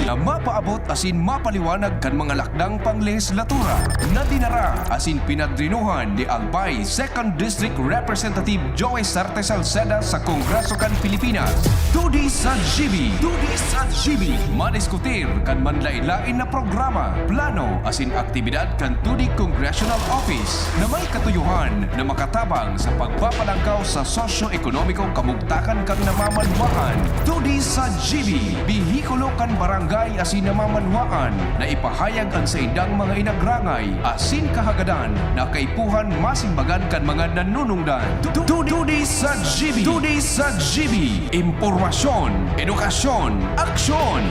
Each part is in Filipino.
na mapaabot asin mapaliwanag kan mga lakdang panglehislatura na dinara asin pinagdrinuhan ni Albay 2nd District Representative Joey Sarte Salceda sa Kongreso kan Pilipinas. Tudi sa GB, madiskutir kan manlain-lain na programa, plano asin aktibidad kan tudi Congressional Office na may katuyuhan na makatabang sa pagpapalangkaw sa sosyo-ekonomikong kamugtakan kan namamanwaan. Tudi sa GB, bihikulo kan barangay asin namamanwaan na ipahayag ang sa indang mga inagrangay asin kahagadan na kaipuhan masimbagan kan mga nanunungdan. Tudi sa GB, impormasyon, edukasyon, aksyon.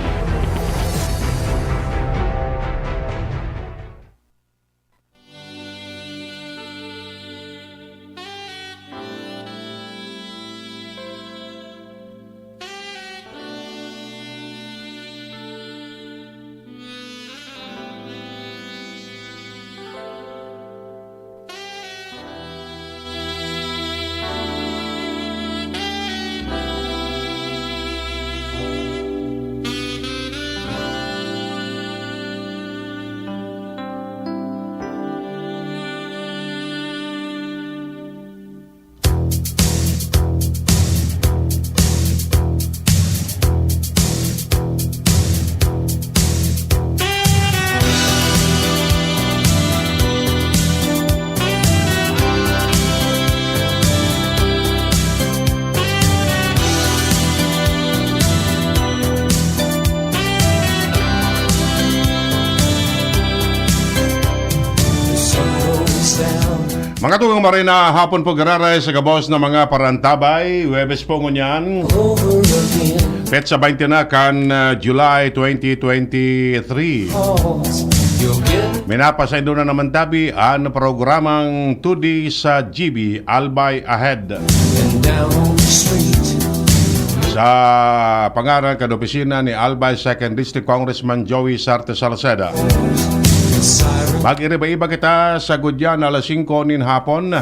Mga tugang marina, hapon po gararay sa gabos ng mga parantabay. Webes po ngunyan. Petsa 20 na kan July 2023. Minapasay doon na naman tabi ang programang Tudi sa GB, Albay Ahead. Sa pangaran kan opisina ni Albay 2nd District Congressman Joey Sarte Salceda. Mag-iriba-iba kita sa Gudyan alas 5 nin hapon.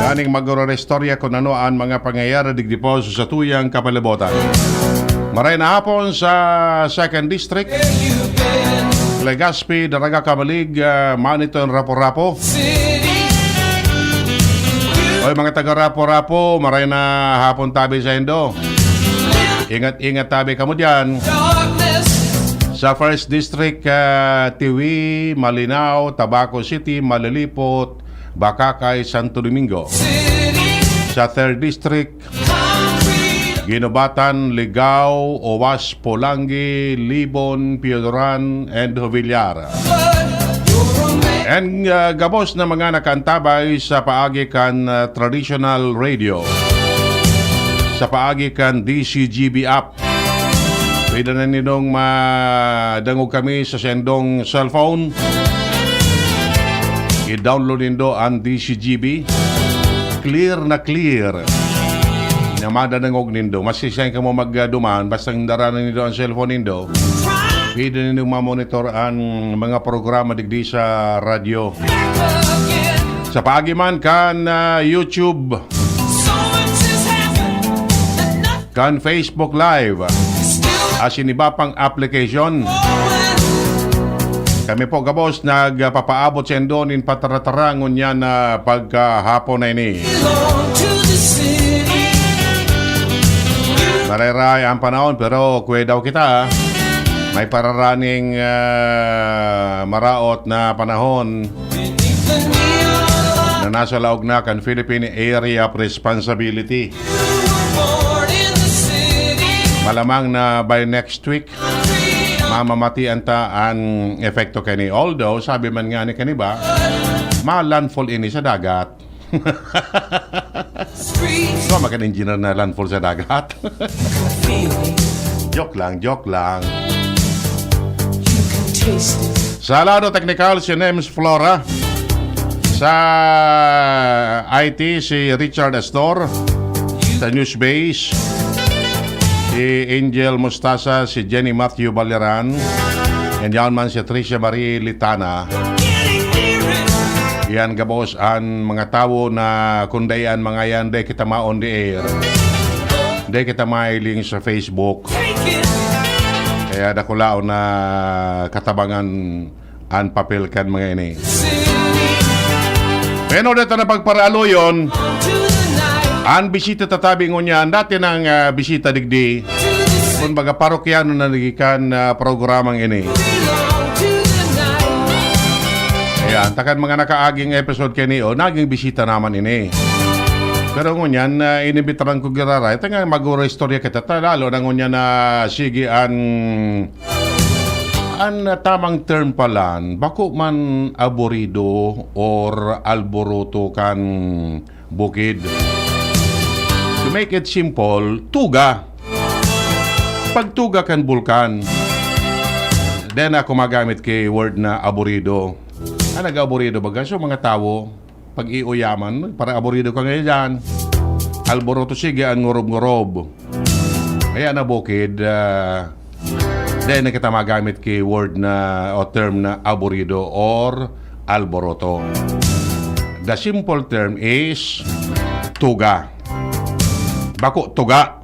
Ganing magro-restorya kung ano ang mga pangyayari digdipo sa tuyang kapalibutan. Maray na hapon sa 2nd District. Legazpi, Daraga Kamalig, Maniton, Rapo-Rapo. Oy mga taga Rapo-Rapo, maray na hapon tabi sa Indo. Ingat-ingat tabi kamo dyan. Sa 1st District, Tiwi, Malinaw, Tabaco City, Malilipot, Bakakay, Santo Domingo. Sa 3rd District, Ginobatan, Ligao, Owas, Polangi, Libon, Piodoran, and Villar. And gabos na mga nakantabay sa paagi kan traditional radio. Sa paagi kan DCGB app. Pwede na ninong madangog kami sa sendong cellphone. I-download nindo ang DCGB. Clear na clear. Na madangog nindo. Masisayang ka mo magdumaan. Basta daranan nindo ang cellphone nindo. Pwede ninong mamonitor ang mga programa digdi sa radyo. Sa paagiman kan YouTube. Kan Facebook Live. Asin iba pang application. Kami po gabos nagpapaabot sa endonin pataratarangon niya na pagkahapon na ini. Mareray ang panahon pero kwe daw kita. May pararaning maraot na panahon na nasa laog na kan Philippine Area of Responsibility. Malamang na by next week mamamatian ta ang epekto kani. Although sabi man nga ni kaniba ma-landfall ini sa dagat. So makan-engineer na landfall sa dagat. Joke lang. Sa lado technical si Nems Flora. Sa IT si Richard Astor. Sa News Base si Angel Mustasa, si Jenny Matthew Baleran, and yan man si Tricia Marie Litana. Yan gabos ang mga tao na kundayan mga yan de kita ma-on the air. De kita mailing sa Facebook. Kaya dakulao na katabangan an papel kan mga ini. Pero dito na pagparalo yon, an bisita tatabi ngunyan, dati ng bisita digdi, kung baga parokyano na nagikan programang ini. Ayan, takan mga nakaaging episode kaniyo, naging bisita naman ini. Pero ngunyan, inibitaran ko giraray, nga mag-istorya kita, lalo na ngunyan na sige an tamang term palan, bako man aborido or alboroto kan bukid. To make it simple, tuga. Pagtuga kan bulkan. Then ako magamit kay word na aborido. Nag-aborido baga? So mga tao, pag iuyaman, para aborido ka ngayon dyan. Alboroto sige ang ngorob-ngorob. Kaya na bukid, then kita magamit kay word na o term na aborido or alboroto. The simple term is tuga. Bako tuga.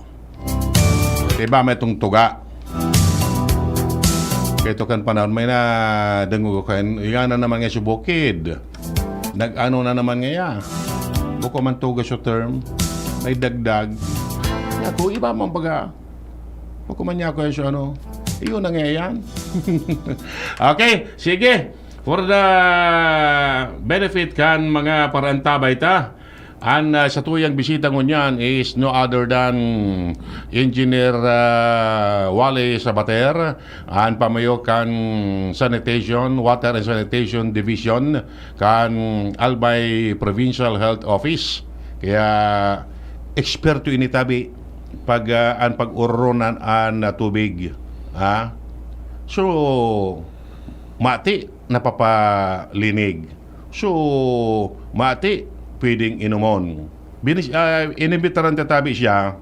Diba may itong tuga? Ito kan panahon may na dengo kan yan na naman nga si bukid. Nag-ano na naman nga ya. Buko man tuga sa term. May dagdag. Ako iba man baga. Buko man niya ko sa ano. Iyon na nga yan. Okay, sige. For the benefit kan mga parantabay ta, sa tuyang bisita ngunyan is no other than Engineer Wally Sabater, ang pamayo kan Sanitation, Water and Sanitation Division kan Albay Provincial Health Office. Kaya eksperto ini tabi pag ang pag-urunan an tubig. So mati napapalinig. So mati pwedeng inumon. Inibitaran tatabi siya.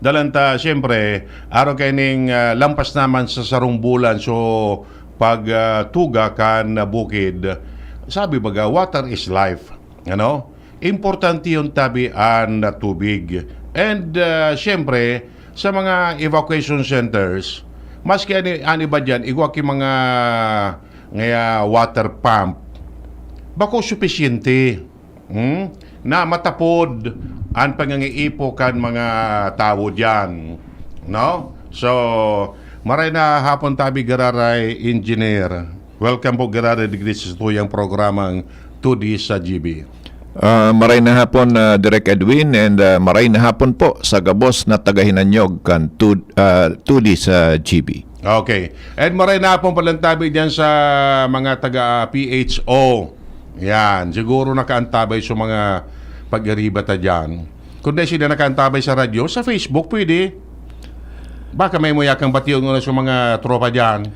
Dalanta, siyempre, araw kaining lampas naman sa sarong bulan. So, pag tuga kan bukid, sabi baga, water is life. Ano? Importante yung tabian na tubig. And, siyempre, sa mga evacuation centers, maski ani ba dyan, igwaki mga water pump, bako sufisyente. Na matapod ang pangangiipo kan mga tao dyan. No? So, maray na hapon tabi gararay engineer. Welcome po gararay digdi sa tuyang programang 2D sa GB. Maray na hapon Direk Edwin and maray na hapon po sa gabos na tagahinanyog kan 2D sa GB. Okay. And maray na hapon palang tabi dyan sa mga taga-PHO. Yan, siguro nakaantabay sa mga pag-aribata dyan. Kung dahil sila nakaantabay sa radyo, sa Facebook pwede. Baka may muyakang batiyon na sa mga tropa dyan.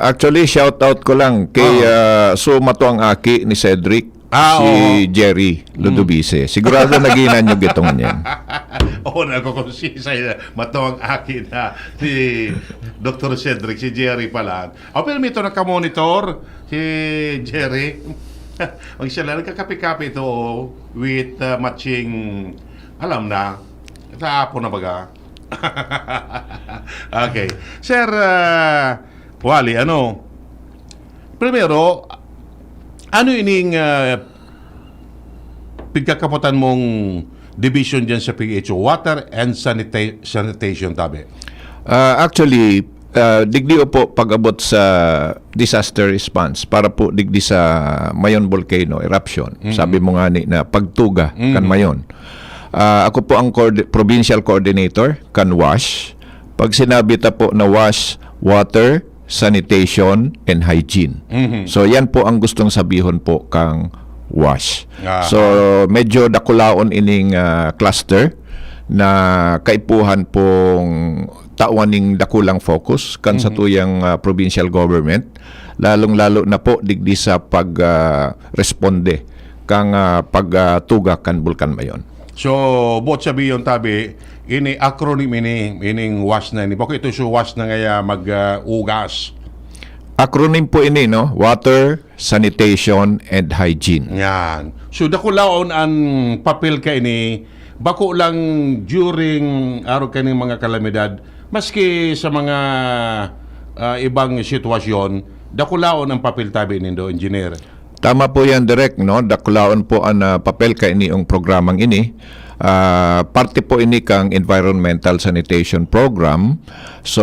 Actually, shout out ko lang kay sumato ang aki ni Cedric, si Jerry Ludovice. Sigurado naginan nyo gitong niyan. Oo, nagkukonsisay matawang aki na si Dr. Cedric, si Jerry pala. Pero may ito nakamonitor, si Jerry. Ang sila nagkakapi-kapi ito with matching, alam na, tapo na baga. Okay. Sir Wally, primero, ano ining pagkakapotan mong division dyan sa PHO, Water and Sanitation tabi? Actually, digdi po pag-abot sa disaster response para po digdi sa Mayon volcano eruption. Sabi mo nga ni na pagtuga kan Mayon. Ako po ang provincial coordinator kan WASH. Pag sinabi ta po na WASH, Water, Sanitation, and Hygiene. So yan po ang gustong sabihon po kang WASH. So medyo dakulaon ining cluster na kaipuhan pong tawaning dakulang focus kan sa tuyang provincial government, lalong-lalo na po digdi sa pag-responde kang pagtuga kan Bulkan Mayon. So, bot sabi yung tabi, ini acronym ining WASH na ini. Bakit ito so WASH na ngaya mag-ugas? Acronym po ini, no? Water, Sanitation, and Hygiene. Yan. So, dakulaon ang papel ka ini, bako lang during araw kaning mga kalamidad, maski sa mga ibang sitwasyon, dakulaon ang papel tabi nindo, engineer. Tama po yan, Direk, no? Dakulaon po ang papel ka iniong programang ini. Parte po ini kang Environmental Sanitation Program. So,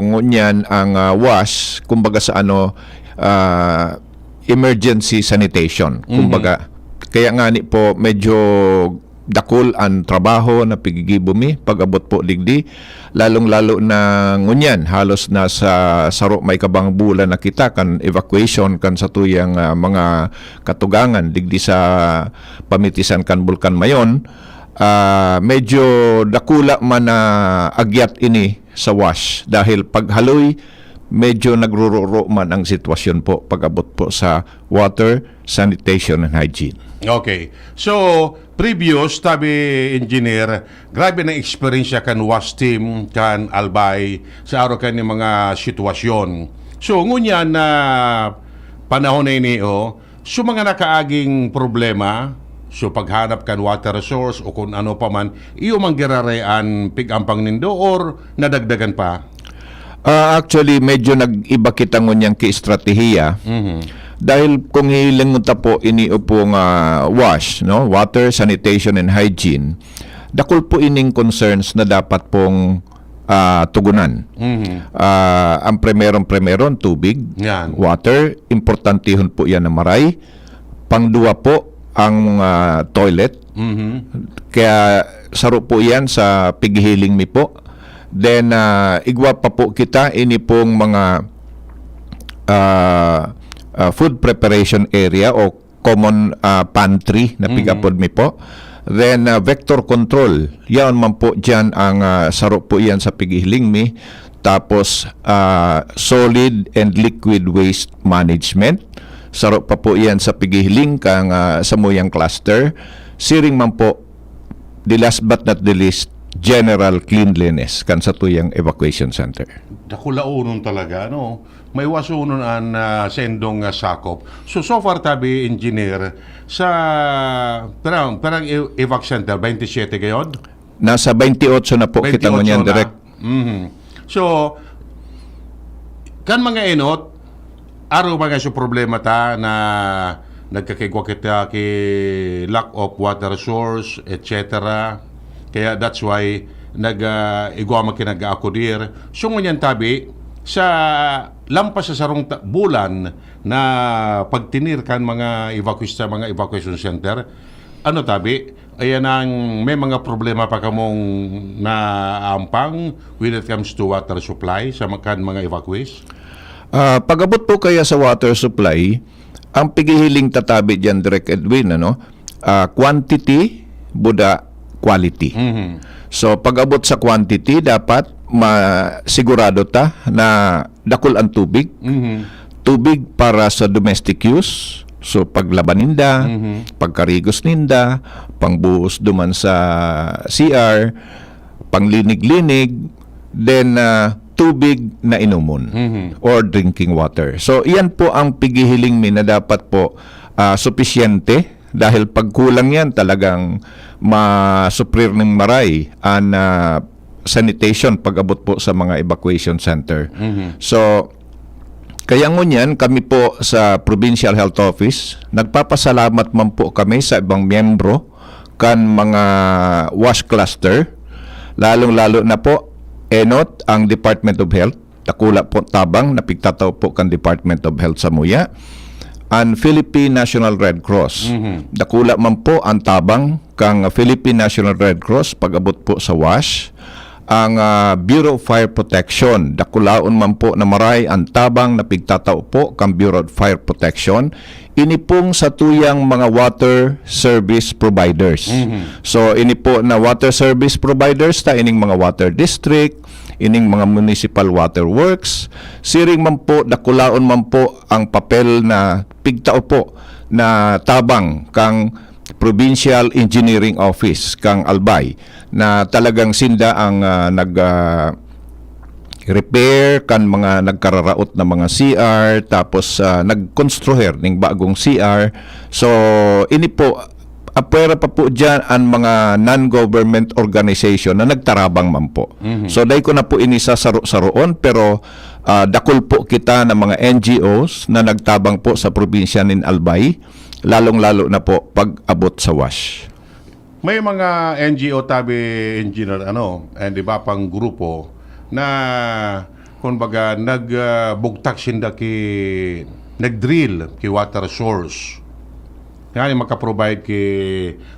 ngunyan ang WAS, kumbaga sa emergency sanitation. Kumbaga, kaya nga ni po medyo dakul ang trabaho na pigigibumi pag-abot po digdi, lalong-lalo na ngunyan halos na sa saro may kabang bulan na kita kan evacuation kan sa tuyang mga katugangan digdi sa pamitisan kan Bulkan Mayon. Medyo dakula man na agyat ini sa WAS dahil paghaloy medyo nagrururo man ang sitwasyon po pag-abot po sa water, sanitation and hygiene. Okay. So, previous, tabi engineer, grabe na experience kan WAS team, kan Albay, sa araw kan yung mga sitwasyon. So, ngunyan na panahon na ini, so mga nakaaging problema, so paghanap kan water resource o kung ano pa man, iyo mang girarean pigampang nindo or nadagdagan pa? Actually, medyo nag-iba kita ngunyang ki-estratehiya. Dahil kung hilingon ta po ini pong WAS, no? Water, Sanitation and Hygiene, dakol po ining concerns na dapat pong tugunan. Ang primeron tubig, Yan. water, importantihon po yan na maray. Pangduwa po ang toilet. Kaya saro po yan sa pighiling mi po. Then, igwa pa po kita ini pong mga food preparation area o common pantry na pigapod mi po. Then, vector control. Yan man po dyan ang saro po yan sa pighiling mi. Tapos, solid and liquid waste management. Saro pa po yan sa pighiling kang samuyang cluster. Siring man po, the last but not the least, general cleanliness kan sa tuyang evacuation center. Dakulaunon talaga, no? May wasunon an sendong sakop. So far tabi engineer sa parang evac center 27 gayod. Nasa 28 na po 28 kita ngunyan na. direct. So kan mga enot araw mga so problema ta na nagkakigwa kita ki lack of water source etc. Kaya that's why igwa man kinag-akudir. So ngunyan tabi sa lampas sa sarong bulan na pagtinir kan mga evacuation center, ano tabi, ayan ang may mga problema pa kamong naampang when it comes to water supply sa mga evacuees? Pag-abot po kaya sa water supply, ang pigihiling tatabi dyan, Direk Edwin, quantity, buda, quality. So, pag-abot sa quantity, dapat masigurado ta na dakol ang tubig. Tubig para sa domestic use. So, paglaban ninda, pagkarigos ninda, pangbuhos duman sa CR, panglinig-linig, then tubig na inumon or drinking water. So, iyan po ang pigihiling mi na dapat po supisyente dahil pagkulang yan talagang masuprir ng maray ang sanitation pag-abot po sa mga evacuation center. So, kaya ngunyan kami po sa Provincial Health Office, nagpapasalamat man po kami sa ibang miyembro kan mga WAS cluster, lalong-lalo na po ENOT, ang Department of Health, takula po tabang, napigtataw po kan Department of Health sa Muya, ang Philippine National Red Cross. Dakula man po ang tabang kang Philippine National Red Cross pag-abot po sa WAS. Ang Bureau of Fire Protection, dakulaon man po na maray ang tabang na pigtataw po kang Bureau of Fire Protection. Ini pong sa tuyang mga water service providers. So ini po na water service providers ta ining mga water district, ining mga municipal water works, siring man po dakulaon man po ang papel na pigtao po na tabang kang Provincial Engineering Office kang Albay na talagang sinda ang repair kan mga nagkararaot na mga CR tapos nagkonstruher ning bagong CR. So ini po apwera pa po dyan ang mga non-government organization na nagtarabang man po. So dahil ko na po ini sasaroon, pero dakol po kita ng mga NGOs na nagtabang po sa probinsya ng Albay, lalong-lalo na po pag-abot sa WASH. May mga NGO tabi engineer and iba pang grupo na kumbaga nagbugtak sinda nag-drill ki water source. Nga makaprovide ki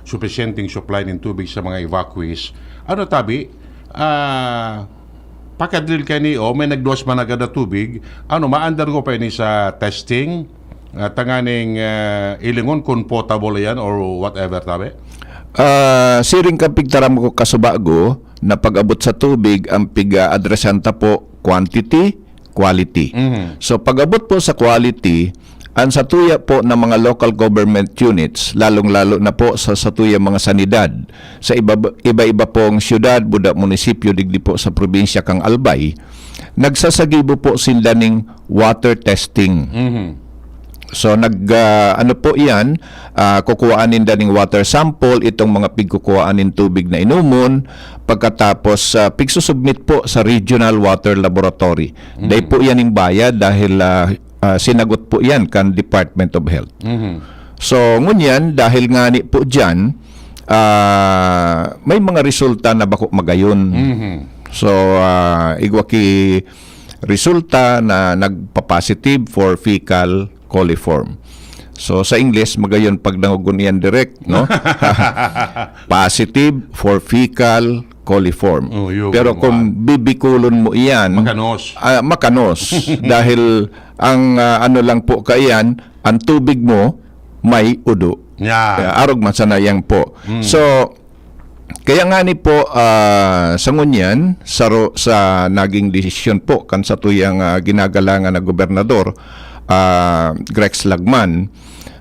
sufficienting supply ng tubig sa mga evacuees. Ano tabi? Pagka-drill kayo ni may nagduwas man agad na tubig, ma-undergo pa ini sa testing, tanganing ilingon kung potable yan or whatever tabi? Siring kapig taram ko kasubago na pag-abot sa tubig ang piga-adresanta po quantity, quality. So pag-abot po sa quality, ang satuya po ng mga local government units, lalong-lalo na po sa satuya mga sanidad, sa iba-iba pong syudad, budak munisipyo, digdi po sa probinsya kang Albay, nagsasagibo po sila ng water testing. So ano po iyan, kukuhaanin ng water sample, itong mga pigkukuhaanin tubig na inumon, pagkatapos pigsusubmit po sa Regional Water Laboratory. Dahil po yan yung bayad dahil sinagot po yan kan Department of Health. So ngunyan, dahil nga ni po dyan, may mga resulta na bako magayon. So igwaki resulta na nagpa-positive for fecal coliform. So sa English magayon pag nangugon yan direct, no? Positive for fecal coliform. Pero kung bibikulon mo iyan, makanos dahil ang ano lang po kaiyan, ang tubig mo may udo. Arog man sanayang po. So kaya nga ni po sa ngunyan sa naging desisyon po kan sa tuyang ginagalangan na gobernador Grex Lagman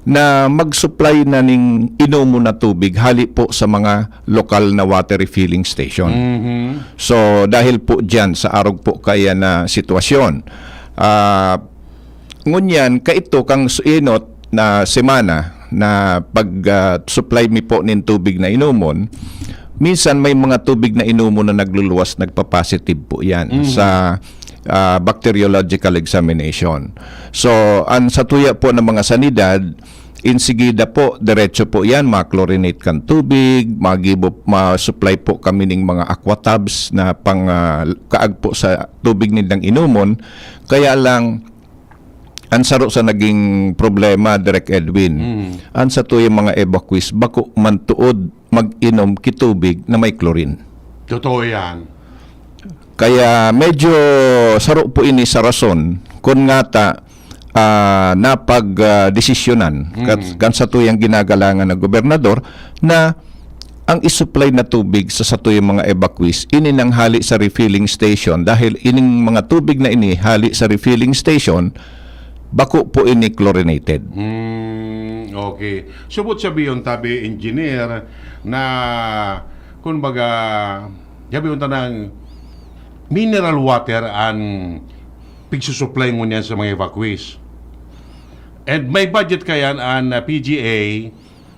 na mag-supply na ning inumo na tubig hali po sa mga lokal na water refilling station. So dahil po dyan sa arog po kaya na sitwasyon, ngunyan kaito kang suinot na semana na pag-supply mi po nin tubig na inumon, minsan may mga tubig na inumon na nagluluwas, nagpa-positive po yan sa bacteriological examination. So, ang satuya po ng mga sanidad, insigida po, diretso po yan, ma-chlorinate kan tubig, ma-supply po kami ng mga aquatabs na pang kaag po sa tubig nilang inumon. Kaya lang, ang saro sa naging problema, Direk Edwin, ang satuya mga evacuees, bako mantuod mag-inom kitubig na may chlorine. Totoo yan. Kaya medyo saro po ini sa rason kung nga ta napag-desisyonan kan sa tuyang ginagalangan ng gobernador na ang isupply na tubig sa satuyang mga evacuees ini nang hali sa refilling station dahil ining mga tubig na ini hali sa refilling station bako po ini chlorinated. Okay. Subot sabiyon tabi engineer na kumbaga sabiyon tanang mineral water ang pigsusupply mo niyan sa mga evacuees. And may budget kayan ang PGA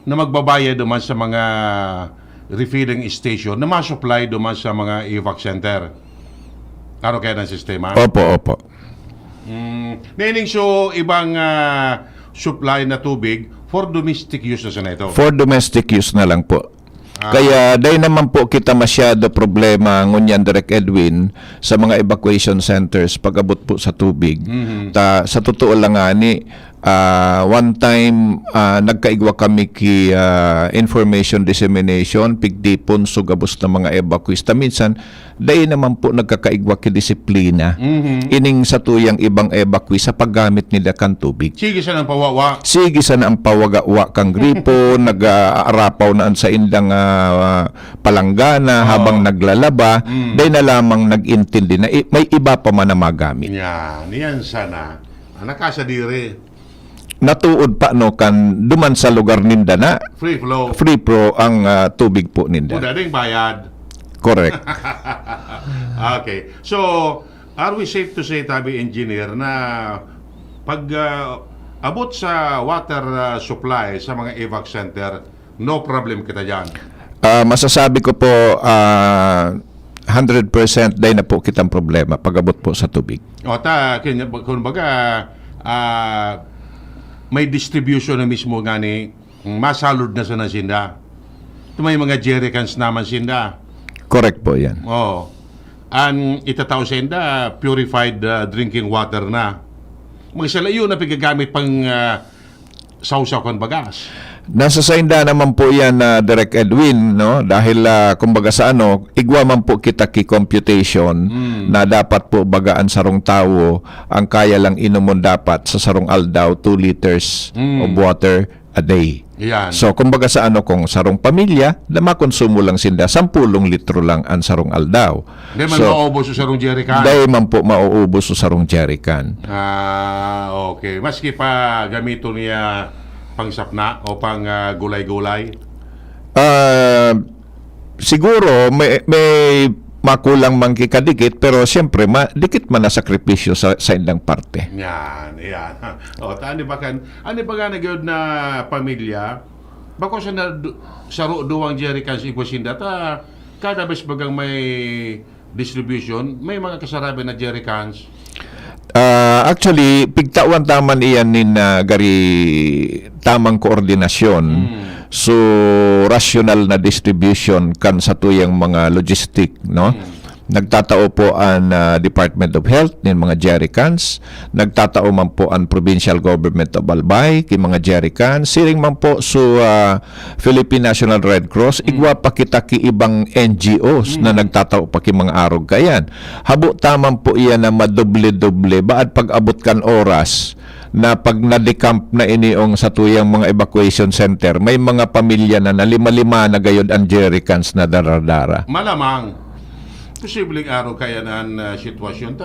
na magbabayad duman sa mga refilling station na ma-supply duman sa mga evac center. Ano kaya ng sistema? Opo. Meaning so ibang supply na tubig for domestic use na sa neto? For domestic use na lang po. Kaya dahil naman po kita masyado problema ngunyan Direk Edwin sa mga evacuation centers pag-abot po sa tubig. Sa totoo lang nga ni one time nagkaigwa kami ki information dissemination pigdipon sugabos ng mga evacuees. Minsan dahil naman po nagkakaigwa ki disiplina ining sa tuyang ibang evacuees sa paggamit nila kan tubig. Sige sa nang pawawa. Sige sa ang pawagawa kang gripo, nag-aarapaw na sa indang palanggana habang naglalaba, dahil na lamang nag-intindi na may iba pa man na magamit. Yan sana. Nakasa dire. Natuod pa no kan duman sa lugar ninda na Free flow. free flow ang tubig po ninda. Wala ding bayad. Correct. Okay. So, are we safe to say, tabi engineer, na pag abot sa water supply sa mga evac center, no problem kita dyan. Masasabi ko po 100% dahil na po kitang problema pag-abot po sa tubig. O kung baga, may distribution na mismo gani, masalud na sa nasinda. Ito may mga jerrycans naman sinda. Correct po yan. Oh. Ang itatao sa inda, purified drinking water na. Mga sila yun na pigagamit pang sausaw kan bagas. Nasa sainda naman po yan na Direct Edwin, no? Dahil kumbaga sa igwa man po kita computation na dapat po bagaan sarong tao, ang kaya lang inumon dapat sa sarong aldaw 2 liters of water a day. Yan. So kumbaga sa kung sarong pamilya, na makonsumo lang sinda 10 litro lang ang sarong aldaw. Hindi man maubos sa sarong jerrycan. Dahil man po mauubos sa sarong jerrycan. Okay. Maski pa gamito niya pang sapna o pang gulay-gulay? Siguro may makulang man kikadikit, pero siyempre dikit man na sakripisyo sa indang parte. Yan. O, ano ba nagyod na pamilya, bako sa duwang jerrycans igwasinda, kada bes bagang may distribution, may mga kasarabi na jerrycans. Actually, pigtawan taman iyan gari tamang koordinasyon. So rational na distribution kan sa tuyang mga logistic, no? Nagtatao po ang Department of Health nin mga jerrycans, nagtatao man po ang Provincial Government of Albay kin mga jerrycans, siring man po Philippine National Red Cross, igwa pa kita ki ibang NGOs na nagtatao pa ki mga arog kayan. Habo taman po iyan na madoble-doble baad pag-abot kan oras na pag na-decamp na iniong sa tuyang mga evacuation center, may mga pamilya na lima-lima na gayod ang jerrycans na daradara. Malamang posibleng araw kaya na sitwasyon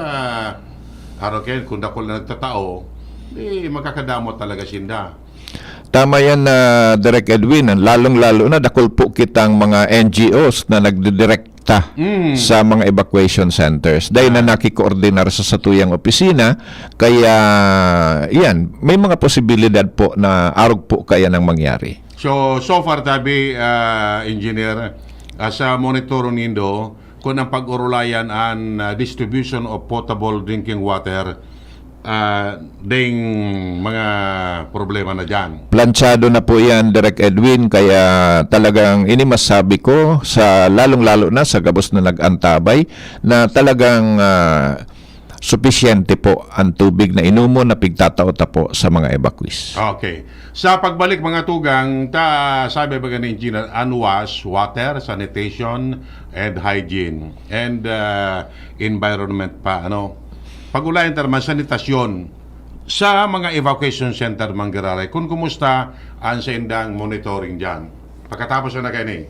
araw kaya kung dako na nagtatao, makakadamot talaga sinda. Tama yan na Direct Edwin, lalong-lalo na dakol po kitang mga NGOs na nagdidirekta sa mga evacuation centers dahil na nakikoordinar sa satuyang opisina, kaya yan, may mga posibilidad po na arog po kaya nang mangyari. So far tabi, engineer, sa monitor nindo kung ang pag-urulayan ang distribution of potable drinking water, ding mga problema na dyan. Planchado na po yan, Direct Edwin, kaya talagang inimasabi ko sa lalong-lalo na sa gabos na nag-antabay na talagang supisyente po ang tubig na inumo na pigtatao-ta po sa mga evacuees. Okay. Sa pagbalik mga tugang, sabi ba ni Engineer, unwash, water, sanitation, and hygiene, and environment pa, pag-ulayan naman, sanitasyon sa mga evacuation center, Manggararay, kung kumusta ang sa indang monitoring dyan. Pagkatapos na kayo ni.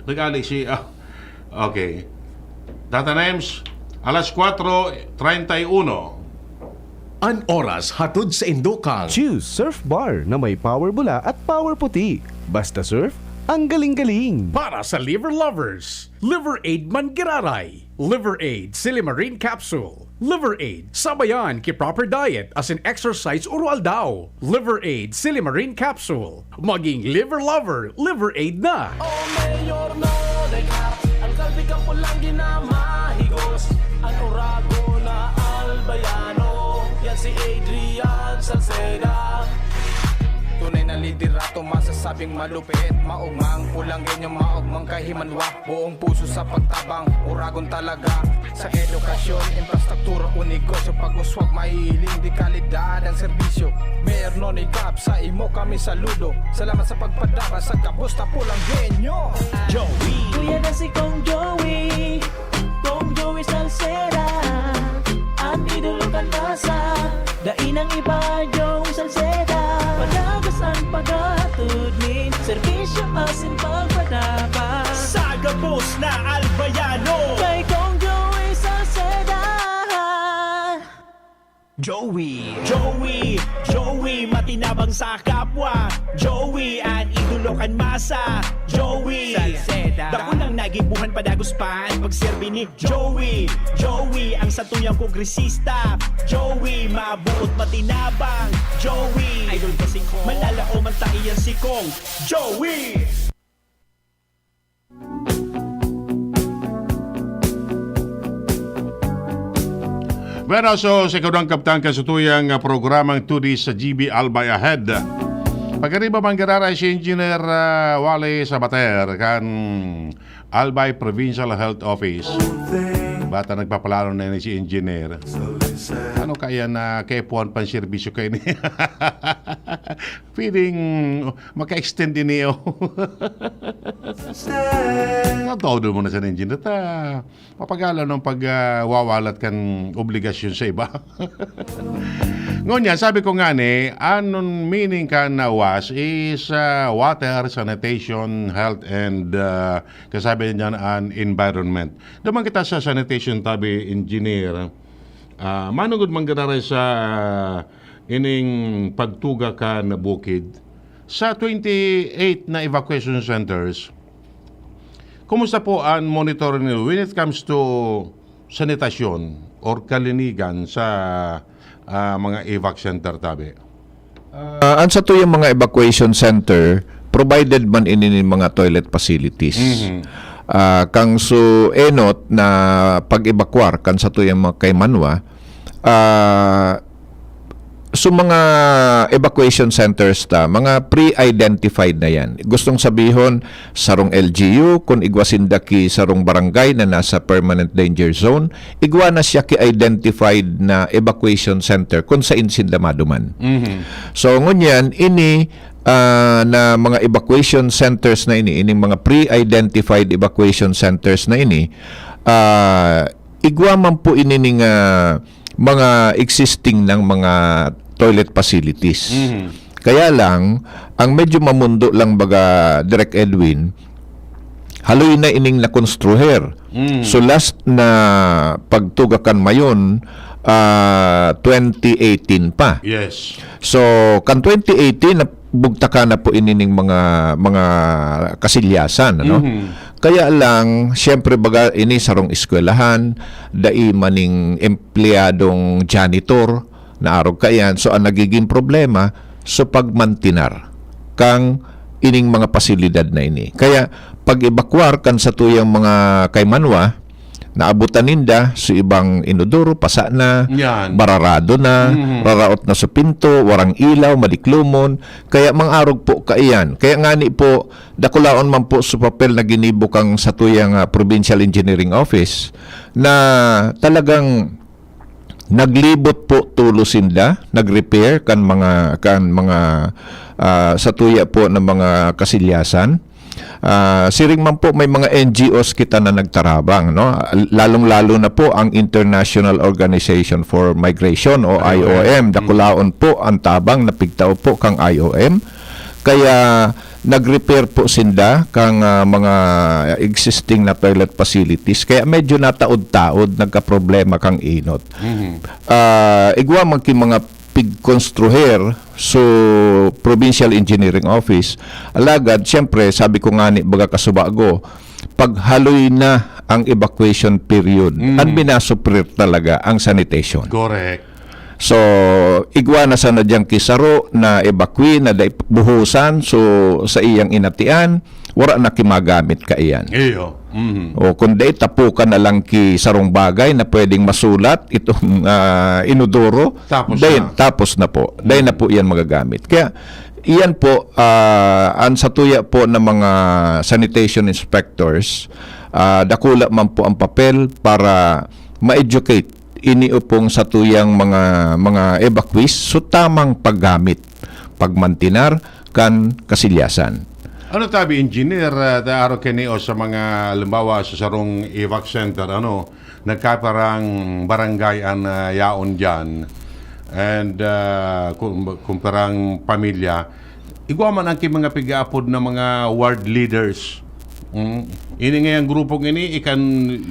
Regali si, okay. Data names, alas 4:31. An oras hatod sa Indokang. Choose Surf Bar na may power bula at power puti. Basta surf, ang galing-galing. Para sa liver lovers, Liver Aid Manggararay, Liver Aid Silimarine Capsule, Liver Aid sabayan ki proper diet as in exercise urual daw, Liver Aid Silimarine Capsule, maging liver lover, Liver Aid na. Oh, mayor no, ang kalbigang ko lang ginamahigos, ang orago na albayano, yan si Adrian Salceda. Tunay na liderato, masasabing malupit, maugmang pulang ganyang maugmang kahimanwa, buong puso sa pagtabang, uragon talaga sa edukasyon, infrastruktura, unegosyo, pag-uswag, mahihiling di kalidad ang serbisyo. Mayor Nonny Cap, sa imo kami saludo, salamat sa pagpadara sa kabusta pulang genyo. Joey Kuya na si Kong Joey Salceda, ang idolo kan masa, dainang iba Joey Salceda, padagas ang paghatod nin, serbisyo asin pagpadapa, sa gabos na albayano, kay Kong Joey Salceda. Joey, matinabang sa kapwa. Joey, ang idolo kan masa. Joey, Salceda, dako lang gibuhan padaguspan pagserbi ni Joey. Joey ang satuyang kongresista. Joey mabuot matinabang. Joey idol kasi ko manala o mantaiyan si Kong Joey. Bueno, so sa ikaw ng kaptang kasutuyang programang 2D sa GB Albay Ahead. Pagkariba manggararay si Engineer Wale Sabater kan Albay Provincial Health Office. Bata nagpapalaro na ni si Engineer. Ano kaya na kepuan pan serbisyo kayo niya? Feeling maka-extend din niyo. Todo mo na sa Engineer. Papagalaw ng pagwawalat kan obligasyon sa iba. Ngunyan, sabi ko nga ni, anong meaning ka na WAS is water, sanitation, health, and kasabi niyan an environment. Daman kita sa sanitation tabi engineer, manugod manggararay sa ining pagtuga ka na bukid. Sa 28 na evacuation centers, kumusta po ang monitoring nyo when it comes to sanitasyon or kalinigan sa mga evac center tabi? Ang sa to yung mga evacuation center, provided man ini mga toilet facilities. Kang so enot na pag-evacuar kan sa to yung mga kay Manwa, so mga evacuation centers ta, mga pre-identified na yan. Gustong sabihon, sarong LGU, kung igwasin daki sarong barangay na nasa permanent danger zone, igwa na siya ki-identified na evacuation center kung saan sila maduman. So ngunyan, ini na mga evacuation centers na ining mga pre-identified evacuation centers na ini, igwa man po inining mga existing ng mga toilet facilities. Kaya lang, ang medyo mamundo lang baga Direk Edwin, haloy na ining nakonstruher. So last na pagtugakan mayon, 2018 pa. Yes. So, kan 2018, bugtaka na po inining mga kasilyasan, ano? Kaya lang, siyempre baga ini sarong eskwelahan, dai maning empleyadong janitor na arog kayan. So, ang nagiging problema, so pagmantinar kang ining mga pasilidad na ini. Kaya, pag-evacuar kan sa tuyang mga kay Manwa, naabutan ninda sa ibang inodoro, pasa na, Yan. bararado na, raraot na sa pinto, warang ilaw, madiklumon. Kaya mang-arog po kaiyan. Kaya ngani po, dakulaon man po sa papel na ginibok ang sa tuyang Provincial Engineering Office na talagang naglibot po tulosinda, nag-repair kan mga sa tuya po ng mga kasilyasan. Siring man po may mga NGOs kita na nagtarabang, no? Lalong-lalo na po ang International Organization for Migration o IOM. Dakulaon po ang tabang napigtao po kang IOM. Kaya nag-repair po sinda kang mga existing na toilet facilities. Kaya medyo nataod-taod, nagka-problema kang inot. Igwa magki mga pigkonstruher so Provincial Engineering Office. Alagad, siyempre, sabi ko nga ni baga kasubago, paghaloy na ang evacuation period, ang binasuprir talaga ang sanitation. Correct. So, igwa na sana diyang kisaro na evacuee na buhusan so sa iyang inatian, wala na kimagamit ka iyan. Iyo. O kundi tapukan na lang ki sarong bagay na pwedeng masulat itong inodoro, tapos na po. Dahil na po iyan magagamit. Kaya iyan po ang satuya po ng mga sanitation inspectors, dakula man po ang papel para ma-educate iniupong satuyang mga evacuees so tamang paggamit, pagmantinar kan kasilyasan. Ano tabi, engineer, daaro kenio sa mga limbawa sa sarong evac center, nagkaparang barangay ang yaon dyan, and kumparang pamilya, igwa man ang mga pigaapod na mga ward leaders. Ini ngayang grupong ini, ikan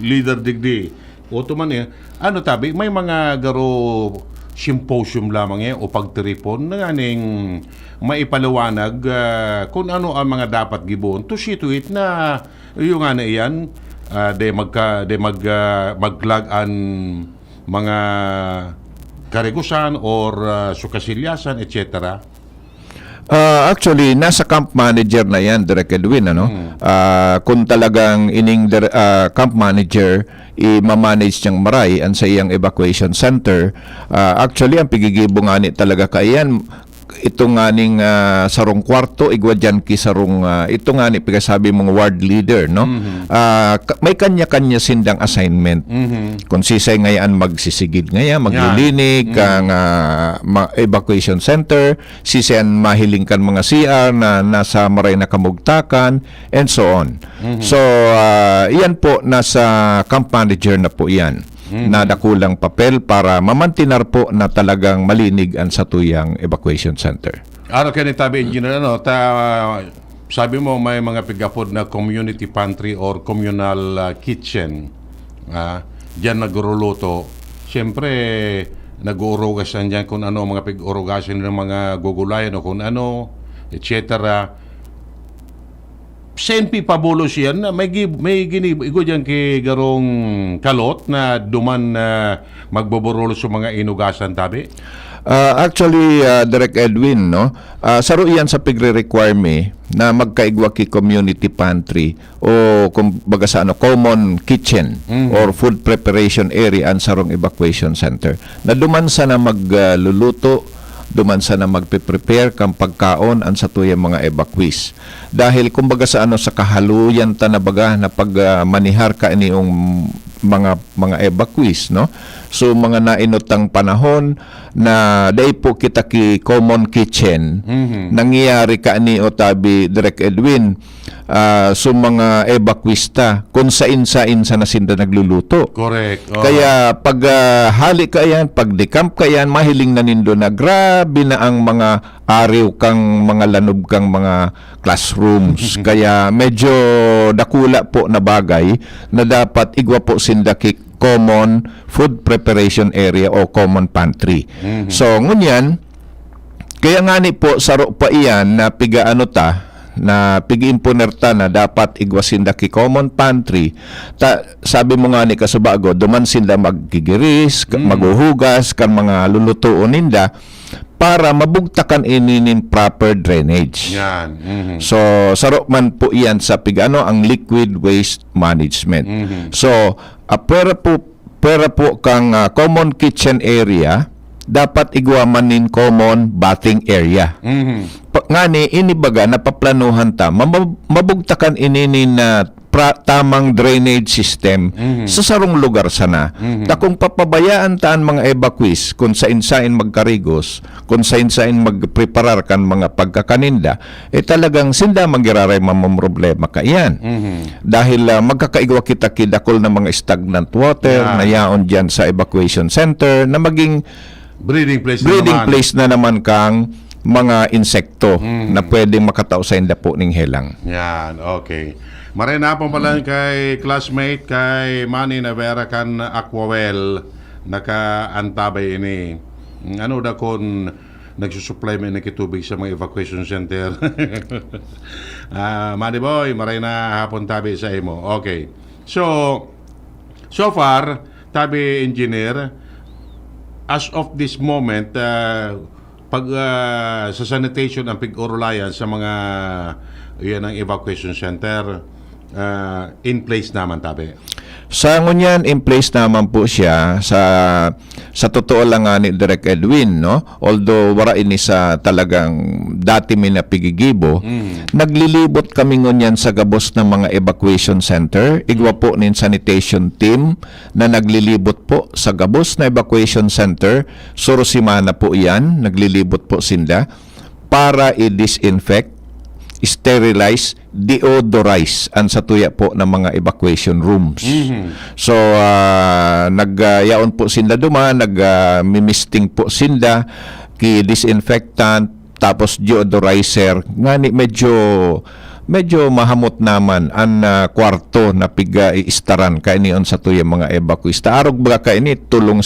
leader digdi. Oto man ano tabi, may mga garo symposium lamang o pagtiripon na ganing maipaliwanag kung ano ang mga dapat gibon to see to it na yung nga na iyan, maglagan mga karigusan or sukasilyasan, etc. Actually, nasa camp manager na yan, Direk Edwin, ano? Kung talagang camp manager i-manage niyang maray ang sa iyang evacuation center, actually, ang pigigibo nga ni talaga kaiyan, ito nga ning sarong kwarto, igwa dyan ki sarong, ito nga ni pagasabi mong ward leader, no? May kanya-kanya sindang assignment. Kung sisay ngayon magsisigid ngayon, maglilinig, kang evacuation center, sisayan mahiling kan mga CR na nasa maray na kamugtakan, and so on. So, iyan po, nasa camp manager na po iyan. Na dakulang papel para mamantinar po na talagang malinig ang satuyang evacuation center. Araw ka ni Tabi Engineer, ano, sabi mo may mga pigapod na community pantry or communal kitchen. Diyan nagruluto. Siyempre, nag-uurugasan dyan kung ano, mga pig-urugasan ng mga gugulayan o kung ano, etc. Senpi pabulos yan na may ginigo dyan kay garong kalot na duman na magboborolo sa mga inugasan, Tabi? Actually, Direk Edwin, no? Saro yan sa pigre-require na magkaigwa ki community pantry o kumbaga sa common kitchen or food preparation area ang sarong evacuation center. Na duman sa na magluluto, duman sa na magpe-prepare kang pagkaon ang satuyang mga evacuees. Dahil kumbaga sa sa kahaluyan tanabaga na pagmanihar ka iniong mga evacuees, no? So mga nainotang panahon na day po kita ki common kitchen, nangyayari ka ni Otabi, Direk Edwin, so mga evacuista kung sain-sain sa nasinda nagluluto. Correct. Kaya pag hali ka yan, pag decamp ka yan, mahiling na nindo na grabe na ang mga ariw kang mga lanob kang mga classrooms. Kaya medyo dakula po na bagay na dapat igwa po sinda ki common food preparation area o common pantry. So ngunyan, kaya nga ni po saro pa iyan na pigaano ta na pigi-imponerta na dapat igwasinda ki common pantry. Sabi mo nga ni kasubago, duman sinda maggigiris, maghuhugas kan mga lulutuon ninda para mabugtakan inin proper drainage. Yan. So saro man po iyan sa pigano ang liquid waste management. So pera po kang common kitchen area, dapat igwaman nin common bathing area. Ngani inibaga napaplanuhan ta mabugtakan ininin na tamang drainage system sa sarong lugar sana. Kung papabayaan taan mga evacuees kung sain-sain magkarigos, kung sain-sain magpreparar kan mga pagkakaninda, talagang sinda magiraray mamamroblema ka yan. Dahil magkakaigwa kita kidakol na mga stagnant water na yaon dyan sa evacuation center na maging breeding place na naman kang mga insekto na pwedeng makatao sa indapo ning helang. Yan, okay. Maray na pong pala kay classmate kay Manny Navera kan Aquawell naka-antabay ini. Ano da kung nagsusupply may nakitubig sa mga evacuation center. Manny boy, maray na hapon tabi sa imo. Okay. So far, tabi engineer, as of this moment, pag sa sanitation ang pig-urulayan sa mga yan ang evacuation center, in place naman, tabi. Sa ngunyan, in place naman po siya sa totoo lang nga ni Direk Edwin, no? Although wala ini sa talagang dati mi na pigigibo, naglilibot kami ngunyan sa gabos ng mga evacuation center. Igwa po nin sanitation team na naglilibot po sa gabos na evacuation center. Sorosimana po yan, naglilibot po sinda para i-disinfect, sterilize, deodorize ang satuya po ng mga evacuation rooms. So nagyaon po sinda duman, nagmimisting po sinda ki disinfectant tapos deodorizer ngani medyo mahamot naman ang kwarto na piga-iistaran kainion sa tuyang mga evacuista. Arog ba kaini tulong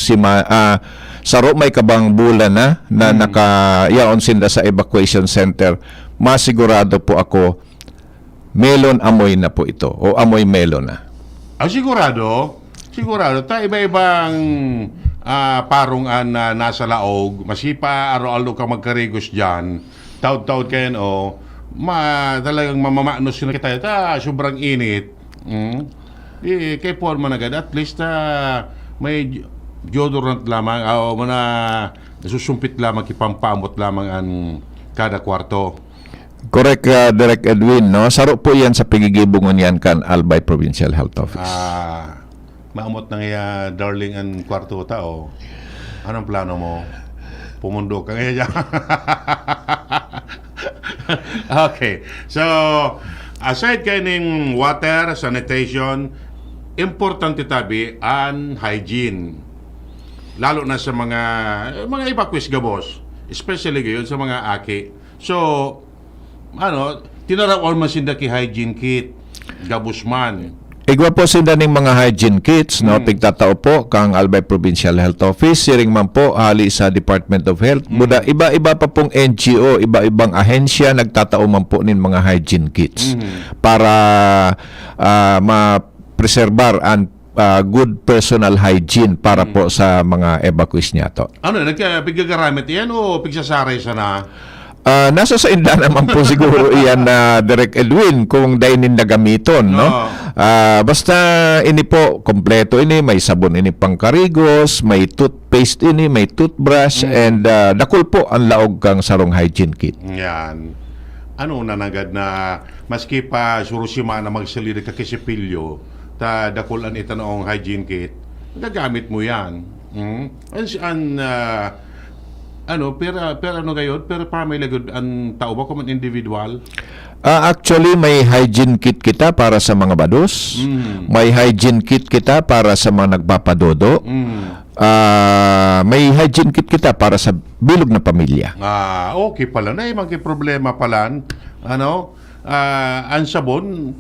saro may kabang bulan na nakayaon sinda sa evacuation center. Masigurado po ako melon amoy na po ito o amoy melon na. Sigurado. Ta iba-ibang parungan na nasa laog. Masipa araw-araw ka magkarigos dyan. Taud-taud kayo o talagang mamamanos na kita. Sobrang init. Kay forma na agad. At least may deodorant lamang o nasusumpit lamang ipampamot lamang ang kada kwarto. Correct, Direk Edwin, no? Saro po yan sa pagigibungon yan kan Albay Provincial Health Office. Maamot na nga darling ang kwarto tao. Anong plano mo? Pumundo ka ngayon. Okay. So, aside kayong water, sanitation, importante tabi ang hygiene. Lalo na sa mga evacuees gabos. Especially ngayon sa mga aki. So, tinarawan man sinda ki hygiene kit. Gabos man. Igwa po sila ng mga hygiene kits, no? Tigtatao po kang Albay Provincial Health Office, siring man po hali sa Department of Health. Buda iba-iba pa pong NGO, iba-ibang ahensya nagtatao man po nin mga hygiene kits para ma-preservar ang good personal hygiene para po sa mga evacuees niya to. Nagpigagaramit yan o pigsasaray sa na? Nasa sa inda naman po siguro iyan na Direk Edwin kung dainin na gamiton, no? Basta ini po kompleto ini, may sabon ini pangkarigos, may toothpaste ini, may toothbrush and dakul po ang laog kang sarong hygiene kit. Yan. Nanagad na maski pa surusima na magsalida ka kisipilyo ta dakulan ita noong hygiene kit, gagamit mo yan. Pero family good ang tao ba kung individual? Actually, may hygiene kit kita para sa mga bados. May hygiene kit kita para sa mga nagpapadodo. May hygiene kit kita para sa bilog na pamilya. Okay pala. May problema pala. Ang sabon,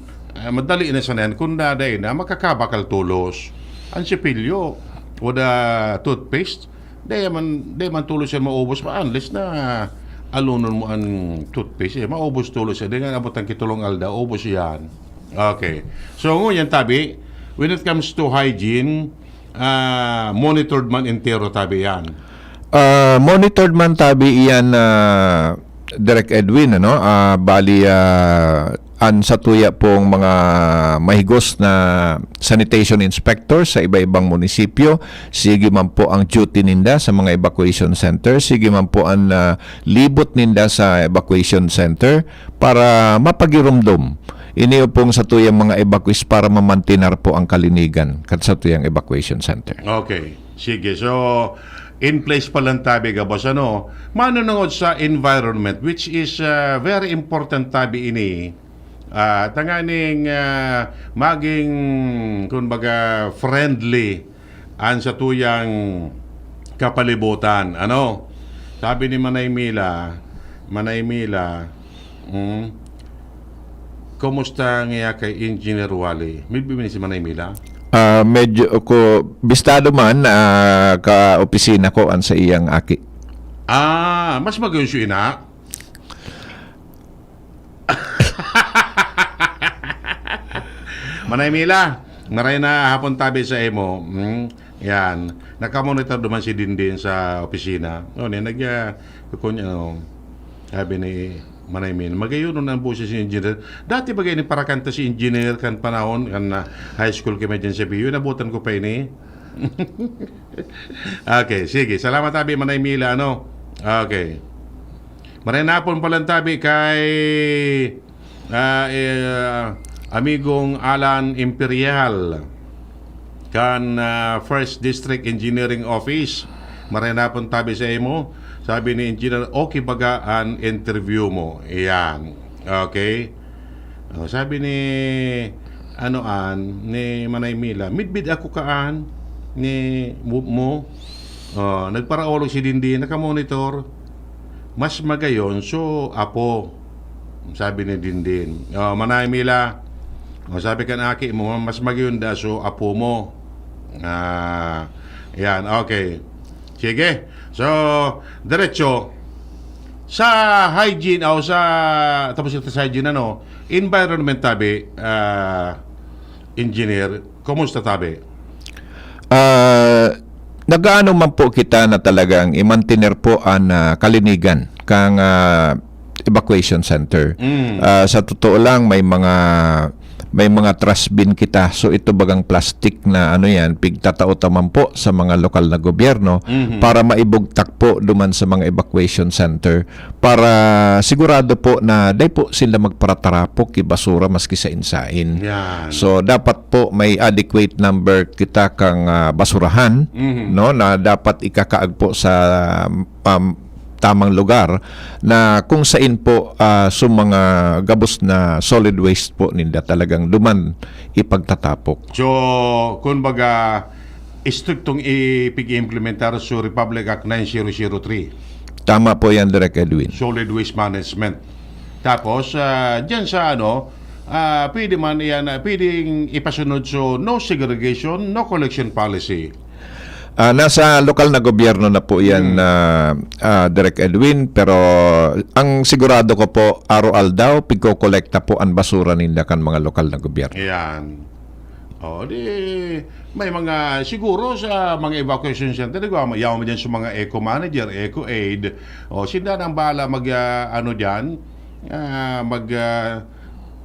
madali na sanayan. Kung naday na, makakabakal tulos. Ang sipilyo o the toothpaste, Di man tulos yan maubos pa unless na alunon mo ang toothpaste. Maubos tulos yan. Di nga nabot ang kitulong alda. Ubos yan. Okay. So, ngunyan tabi, when it comes to hygiene, monitored man entero tabi yan. Monitored man tabi iyan Direk Edwin, bali an sa tuya pong mga mahigos na sanitation inspector sa iba-ibang munisipyo. Sige man po ang duty ninda sa mga evacuation center. Sige man po ang libot ninda sa evacuation center para mapagirumdum. Iniyo pong sa tuyang mga evacuees para mamantinar po ang kalinigan sa tuyang evacuation center. Okay. Sige. So, in place pa lang tabi gabos manunungod sa environment which is very important tabi ini. Tanganing maging kumbaga friendly an sa tuyang kapalibutan. Sabi ni Manay Mila, kumusta nga kay Engineer Wally? May bibini si Manay Mila? Medyo ko bistado man ka opisina ko an sa iyang aki. Mas magayon siya ina. Manay Mila, naray na hapon tabi sa emo. Yan. Nakamonitor duman si Dindin sa opisina. Sabi ni Manay Mila, magayon ang busi si engineer. Dati bagay ni parakanta si engineer kan panahon, kan high school kami dyan sa BU. Nabutan ko pa ini. Okay, sige. Salamat tabi, Manay Mila. Okay. Maray na hapon palang tabi kay amigong Alan Imperial kan First District Engineering Office. Marinapon tabi sa imo. Sabi ni engineer, okay baga ang interview mo. Iyan. Okay. Sabi ni ni Manay Mila, midbid ako kaan ni mo. Nagparaolog si Dindi, nakamonitor. Mas magayon, so apo. Sabi ni Dindin. Manay Mila, sabi ka na aki mo, mas magayon da, so apo mo. Yan, okay. Sige. So, diretso. Sa hygiene, sa tapos ito sa hygiene, environment tabi, engineer, kumusta tabi? Nagaano man po kita na talagang i-maintainer po ang kalinigan kang evacuation center. Sa totoo lang may mga trash bin kita. So ito bagang plastic na ano yan, pigtatao taman po sa mga lokal na gobyerno para maibugtak po duman sa mga evacuation center para sigurado po na day po sila magparatarapok ibasura maski sa insain. Yan. So dapat po may adequate number kita kang basurahan no na dapat ikakaag po sa tamang lugar na kung saan po sa mga gabos na solid waste po ninda talagang duman ipagtatapok. So, kumbaga, istriktong ipig-implementar sa Republic Act 9003. Tama po yan, Direk Edwin. Solid Waste Management. Tapos, dyan sa pwede man yan, pwedeng ipasunod so no segregation, no collection policy. Nasa lokal na gobyerno na po yan, Direk Edwin, pero ang sigurado ko po, araw-al daw, pigko-kolekta po ang basura ninda kan mga lokal na gobyerno. Yan. O, di, may mga, siguro sa mga evacuation center, yaw mo dyan sa mga eco manager, eco aid, o sila nang bahala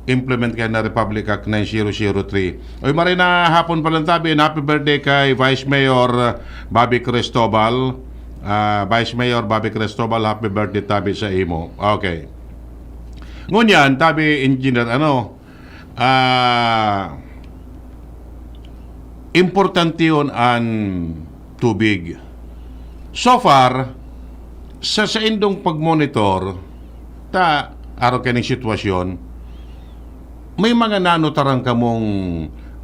implement kayo na Republic Act 9003. Oy, marina hapon pa lang tabi. Happy birthday kay Vice Mayor Bobby Cristobal. Vice Mayor Bobby Cristobal, happy birthday tabi sa imo. Okay. Ngunyan, tabi engineer, importante yun ang tubig. So far, sa indong pag-monitor, araw kaning sitwasyon, may mga nanotarang kamong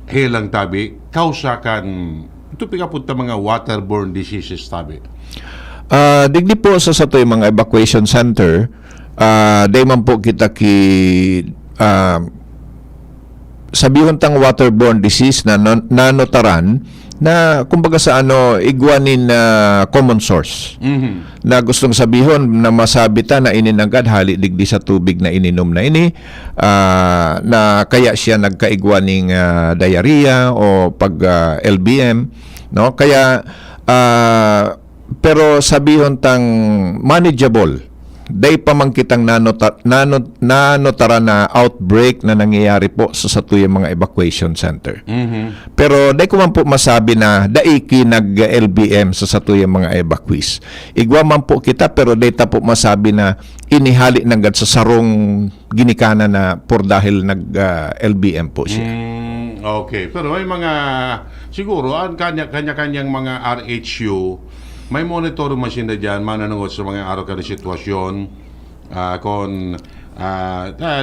helang tabi, kausakan, ito pikapunta mga waterborne diseases tabi. Digdi po sa yung mga evacuation center, day man po kita sabihon tang waterborne disease na nanotaran na kumbaga sa iguanin na common source na gustong sabihon na masabita na ininagad hali digdi sa tubig na ininom na ini na kaya siya nagkaigwaning diarrhea o pag LBM no kaya pero sabihon tang manageable day pa man kitang nanotara na outbreak na nangyayari po sa satuyang mga evacuation center. Pero day ko man po masabi na daiki nag-LBM sa satuyang mga evacuees. Igwa man po kita pero day ta po masabi na inihali nanggad sa sarong ginikana na por dahil nag-LBM po siya. Okay. Pero may mga siguro ang kanya-kanyang mga RHU may monitor machine na dyan, mananungot sa mga araw ka na sitwasyon kung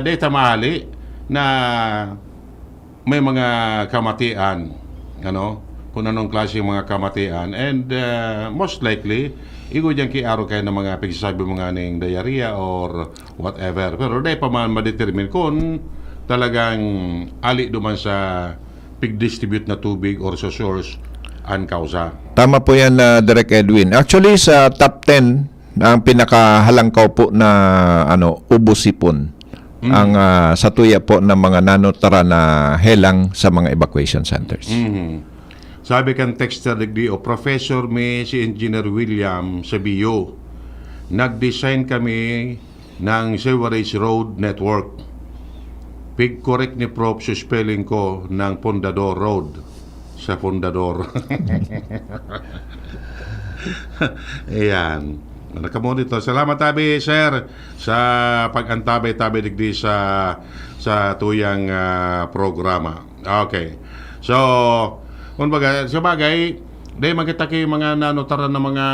data mahali na may mga kamatian kung anong klase yung mga kamatian and most likely igo dyan araw kayo ng mga pagsasabi mga ng diarrhea or whatever pero dahil pa man ma-determine kung talagang ali duman sa pig-distribute na tubig or sa source ang kausa. Tama po yan, Direk Edwin. Actually, sa top 10, ang pinakahalangkaw po na ubusipon ang satuya po ng mga nanotara na helang sa mga evacuation centers. Sabi kan texter o Professor May si Engineer William sa BU, nag-design kami ng sewerage road network. Pig-correct ni Prof sa spelling ko ng Pondador Road. Sa Fundador. Ayan. Nakamonito. Salamat tabi, sir, sa pag-antabi-tabi digdi sa tuyang programa. Okay. So, kumbaga, sabagay, dahil magkita kayo mga nanotaran na mga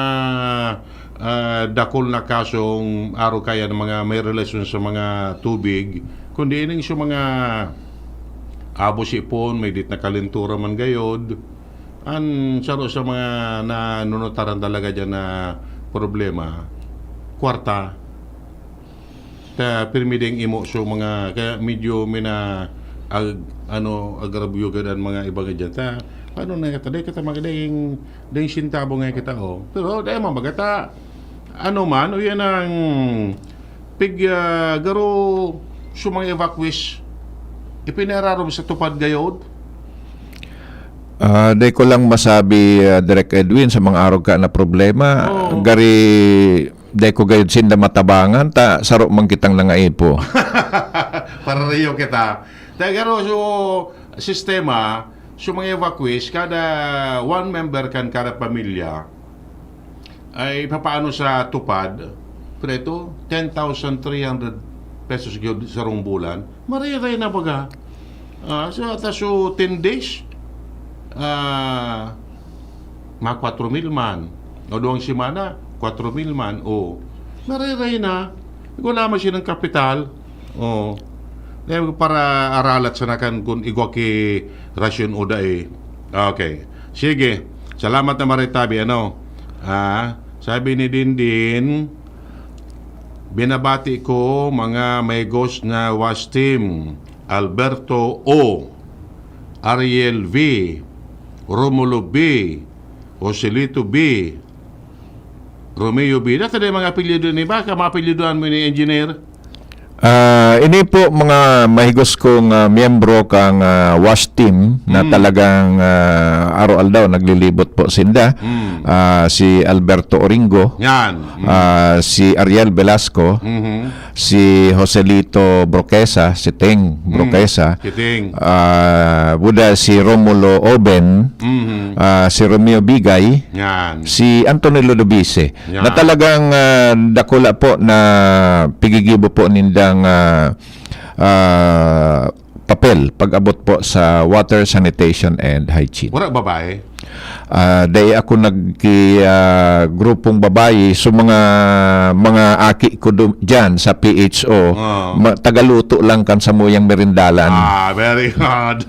dakol na kasong araw kaya ng mga may relasyon sa mga tubig, kundi ining sa mga abos ipon, may dit na kalentura man gayod. An saro sa mga nanunotaran talaga dyan na problema. Kwarta. Pirmideng imo so mga kaya medyo mina agrabyo gadan mga ibang dyan. Ano na kita? Dahil kita magdahing sintabo nga kita Pero dahil mamagata ano man o yan ang garo so mga evacuees ipinararom sa tupad gayod. Di ko lang masabi, Direk Edwin, sa mga araw ka na problema. Oo. Gari, di ko gayud sinda matabangan, ta saro man kitang langay po. Para riyo kita. Tagaro so sistema, so mga evacuees, kada one member kan kada pamilya ay papaano sa tupad, preto 10,300 pesos gyud sa rong bulan. Mariray na baga. So 10 days, mga 4,000 man. O doang simana, 4,000 man. O, mariray na. Ikaw naman siya ng kapital. O, para aralat sa nakan kung igwa ki rasyon o dae. Okay. Sige. Salamat na maritabi. Ano? Sabi ni Dindin, binabati ko mga may ghost na WAS team. Alberto O, Ariel V, Romulo B, Joselito B, Romeo B. Dati na mga apelyido ni ba? Kamapelyidoan mo ni engineer? Ini po mga mahigos kong miyembro kang WAS team na talagang araw daw naglilibot po sinda. Si Alberto Oringo, Yan. si Ariel Velasco, si Joselito Broquesa, si Teng Broquesa, Kiting. Buda si Romulo Oben, si Romeo Bigay, Yan. si Antonio Ludovice, Yeah. na talagang dakula po na pigigibo po nindang papel pag-abot po sa water, sanitation, and hygiene. Wala babae? Dahil ako grupong babae, so mga aki ko dyan sa PHO, tagaluto lang kan sa muyang merindalan. Very good.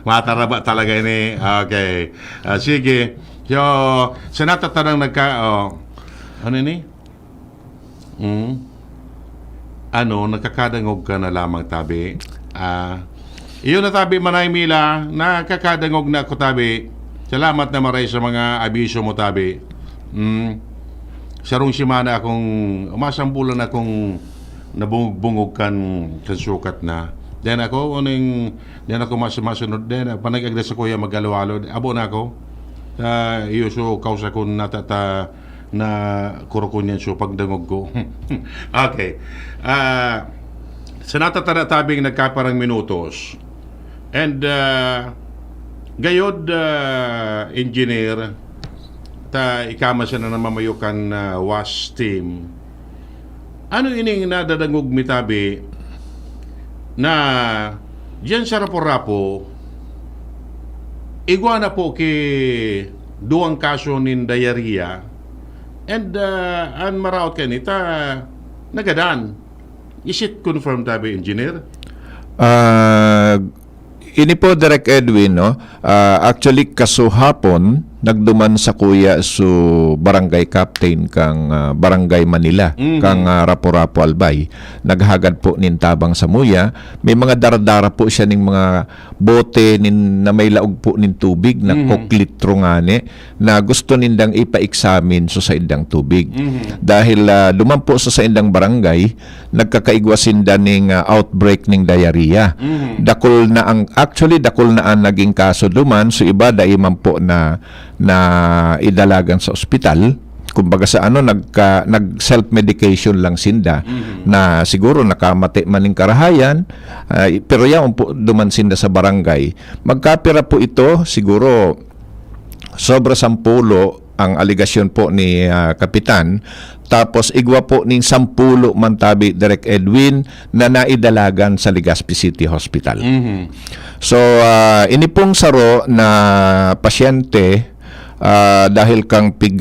Mataraba talaga ini. Okay. Sige. So, sa natatanang ano ini? Nakakadangog ka na lamang tabi. Iyon na tabi, Manay Mila, nakakadangog na ako tabi. Salamat na maray sa mga abiso mo tabi. Sarong simana akong, umasambulan akong nabungog kan sukat na. Then ako, masunod din, panag-agda sa kuya mag-alawalo, abo na ako. Iyo so, kausa ko na kurukun yan so pagdangog ko. Okay. Sa natatatabing nagkaparang minutos. And gayod engineer ikama siya na namamayukan WAS team. Ano ining nadadangog mitabi na diyan sa rapo-rapo igwa na po ki duwang kaso nin diarrhea and an maraot kanita nagadan. Is it confirmed tabi, engineer? Ini po, Direk Edwin, no? Actually, kasuhapon, nagduman sa kuya su barangay captain kang barangay Manila, kang Rapo-Rapo Albay. Naghagad po nin tabang sa muya. May mga daradara po siya ning mga bote na may laog po nin tubig na koklitro ngani na gusto nindang ipa-examine sa indang tubig. Dahil duman po sa indang barangay, nagkakaigwasin da ning outbreak ning diarrhea. Dakol na ang naging kaso duman, so iba daiman po na idalagan sa ospital. Kumbaga sa nag self-medication lang sinda na siguro nakamati maning karahayan, pero yan po duman sinda sa barangay. Magkapira po ito, siguro sobra 10 ang aligasyon po ni Kapitan. Tapos igwa po ning 10 man tabi, Direk Edwin, na naidalagan sa Legazpi City Hospital. So ini pong saro na pasyente, dahil kang pig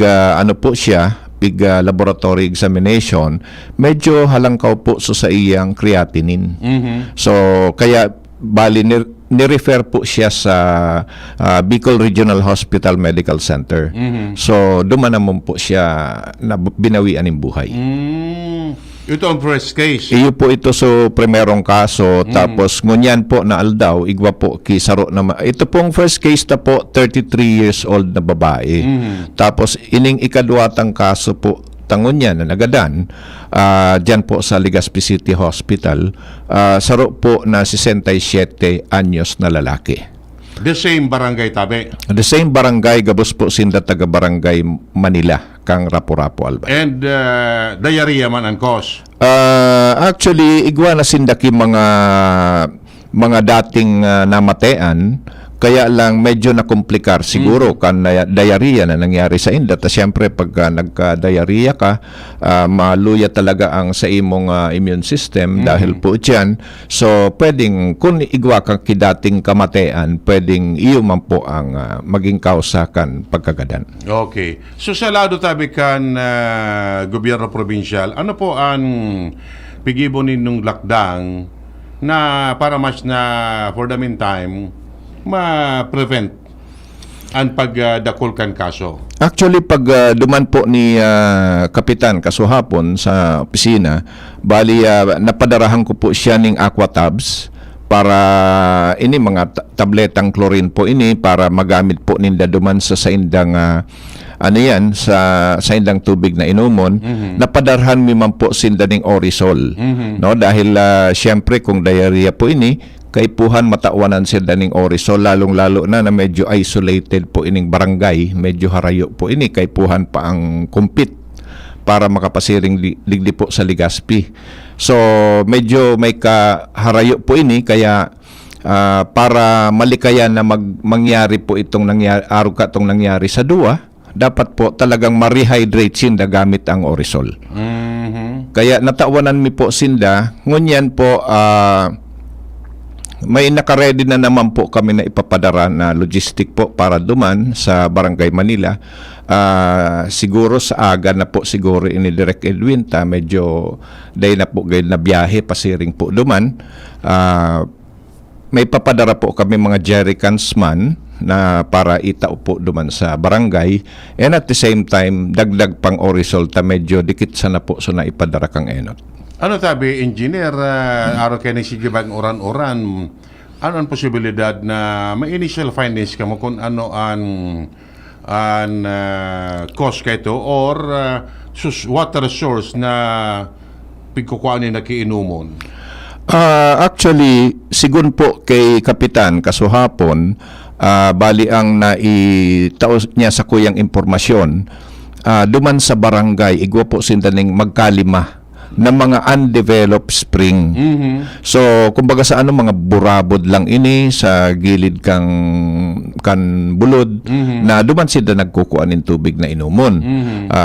laboratory examination, medyo halangkaw po sa iyang creatinine. So kaya bali ni-refer po siya sa Bicol Regional Hospital Medical Center. So duman naman po siya na binawian ng buhay. Ito ang first case. Iyo po ito so primerong kaso, tapos ngunyan po na aldaw igwa po kisaro na ito pong first case na po 33 years old na babae. Tapos ining ikadwatang kaso po tangon niya na nagadan dyan po sa Legazpi City Hospital, saro po na 67 anyos na lalaki. The same barangay tabi. The same barangay, gabos po sinda taga barangay Manila, kang Rapu-Rapu Albay. And diarrhea man ang cause. Actually, igwa na sindaki mga dating namatean, kaya lang medyo nakomplikar siguro kan diarrhea na nangyari sa inda. Ta siyempre pagka nagka-diarrhea ka, maluya talaga ang sa imong immune system dahil po diyan. So pwedeng kung igwa ka kidating kamatean, pwedeng iyo man po ang maging kausa kan pagkagadan. Okay. So sa lado tabi kan gobyerno provincial, ano po ang pigibo ninyong lakdang na para mas na for the meantime ma-prevent ang pagdakol kan kaso? Actually, pag duman po ni Kapitan kasuhapon sa opisina, bali napadarahan ko po siya ng Aquatabs para ini mga tabletang chlorine po ini para magamit po ninda duman sa indang sa indang tubig na inumon. Napadarhan mi man po sinda ning Orisol, no, dahil syempre kung diarrhea po ini kaipuhan matawanan sila ning Orisol, lalong-lalo na medyo isolated po ining barangay, medyo harayo po ini, kaipuhan pa ang kumpit para makapasiring ligdi po sa Legazpi. So medyo may kaharayo po ini, kaya para malikayan na mangyari po itong nangyari sa duwa, dapat po talagang ma-rehydrate sinda gamit ang Orisol. Kaya natawanan mi po sinda, ngunyan po may nakaredy na naman po kami na ipapadara na logistic po para duman sa Barangay Manila. Siguro sa aga na po siguro ini Direk Edwin ta medyo day na po gayud na biyahe pasiring po duman. May papadara po kami mga jerrycans man na para itao po duman sa barangay, and at the same time dagdag pang Orisol ta medyo dikit sana po so na ipadara kang enot. Ano tabi, engineer, araw kayo nagsigibang oran-oran, ano ang posibilidad na may initial findings ka mo kung ano ang cause ka ito or water source na pagkukuhanin na kiinumon? Actually, sigun po kay Kapitan kasuhapon, bali ang naitaos niya sa kuyang impormasyon, duman sa barangay, igwa po sindaning magkalima na mga undeveloped spring. So, kumbaga sa mga burabod lang ini sa gilid kan bulod na duman sila nagkukuan ng tubig na inumon.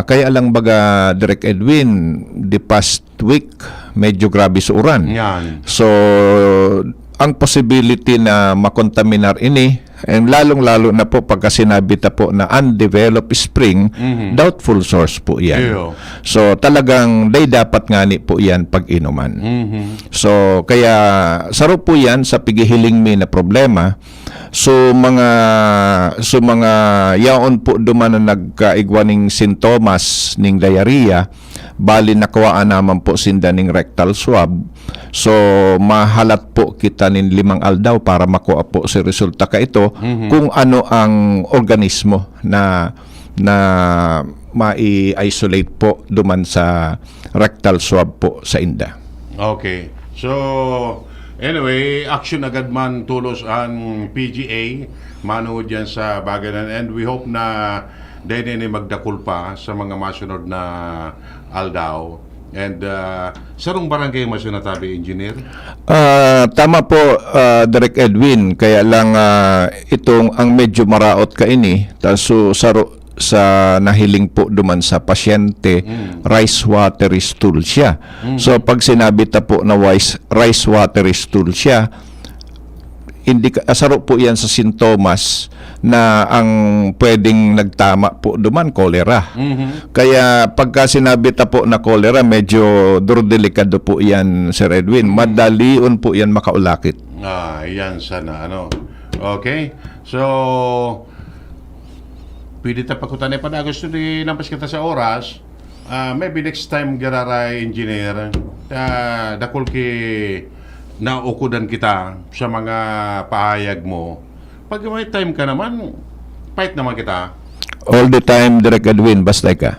Kaya lang baga Direk Edwin, the past week medyo grabe sa uran. Yan. So, ang possibility na makontaminar ini, and lalong-lalo na po pagka sinabi ta po na undeveloped spring, doubtful source po yan. Eyo. So talagang dapat ngani po yan pag inuman. So kaya saro po yan sa pigihiling mi na problema. So mga yaon po duman na nagkaigwaning sintomas ning diarrhea, bali nakuhaan naman po sinda ning rectal swab. So mahalat po kita nin 5 aldaw para makuha po si resulta ka ito kung ano ang organismo na mai-isolate po duman sa rectal swab po sa inda. Okay. So, anyway, action agad man tulos ang PGA manood yan sa baganan, and we hope na dahil ni magdakul pa sa mga masunod na aldaw. And sarong barangay mas natabi, engineer? Tama po, Direk Edwin, kaya lang itong ang medyo maraot ka ini, taso saro sa nahiling po duman sa pasyente, rice watery stool siya. So pag sinabi ta po na rice watery stool siya, saro po yan sa sintomas na ang pwedeng nagtama po duman, kolera. Kaya pagka sinabi ta po na kolera, medyo delikado po yan, Sir Edwin. Madalion po yan makaulakit. Yan sana, Okay. So, pwede ta pagkutanay pa na gusto ni lampas kita sa oras. Maybe next time, Gararay Engineer, dakol ki naukudan kita sa mga pahayag mo. Pag may time ka naman, fight naman kita. All the time, Direk Edwin, basta ka.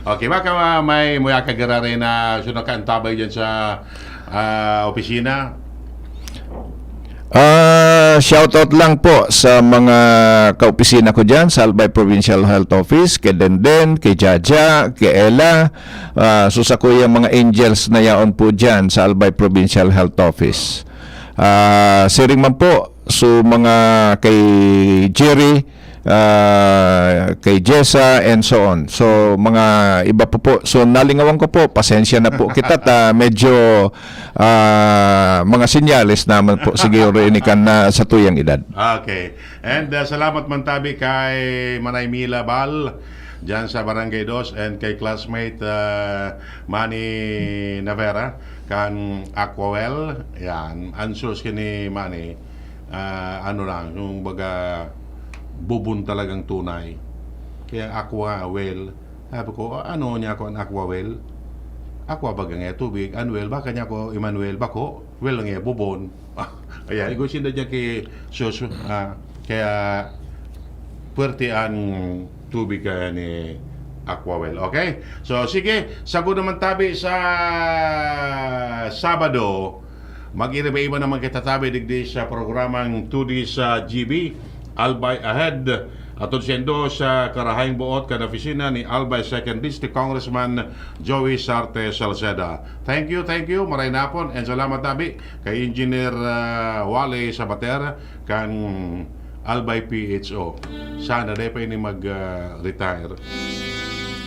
Okay, baka may muya kagara rin na sunakantabay dyan sa opisina. Shoutout lang po sa mga kaopisina ko dyan sa Albay Provincial Health Office, kay Denden, kay Jaja, kay Ella, sa kuya mga angels na yaon po dyan sa Albay Provincial Health Office. Siring man po mga kay Jerry, kay Jessa and so on. So mga iba po. So nalingawan ko po, pasensya na po kita medyo mga senyales naman po siguro inikan na sa tuyang edad. Okay. And salamat man tabi kay Manay Mila Bal dyan sa Barangay 2 and kay classmate Manny Navera kan Aquawell. Yan. Answers kini Manny. Ano lang, yung baga bubon talagang tunay. Kaya aqua well. Sabi ko, ano niya ako ang aqua well? Aqua baga nga tubig, unwell, baka niya ako Emmanuel bako, well nga bubon. Kaya igusin na niya kay Sos, kaya puwerte ang tubig kaya ni aqua well. Okay? So sige, sago naman tabi sa Sabado. Mag-iba-iba naman kita tabi digdi sa programang 2D sa GB. Albay Ahead atod sendo sa karahayng buot kada opisina ni Albay 2nd District Congressman Joey Sarte Salceda. Thank you, maray napon and salamat tabi kay Engineer Wale Sabater kan Albay PHO. Sana day pa ini mag-retire.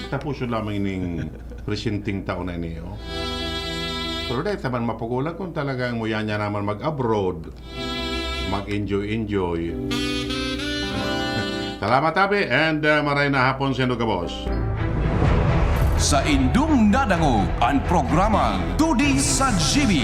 Tapos yun lamang ining presenting taon na niyo. Pero day taman mapugulan kung talagang muya niya naman mag-abroad, mag-enjoy. Salamat tabi and maray na hapon sendo ka boss. Sa indung nadangog ang programang 2D sa GB.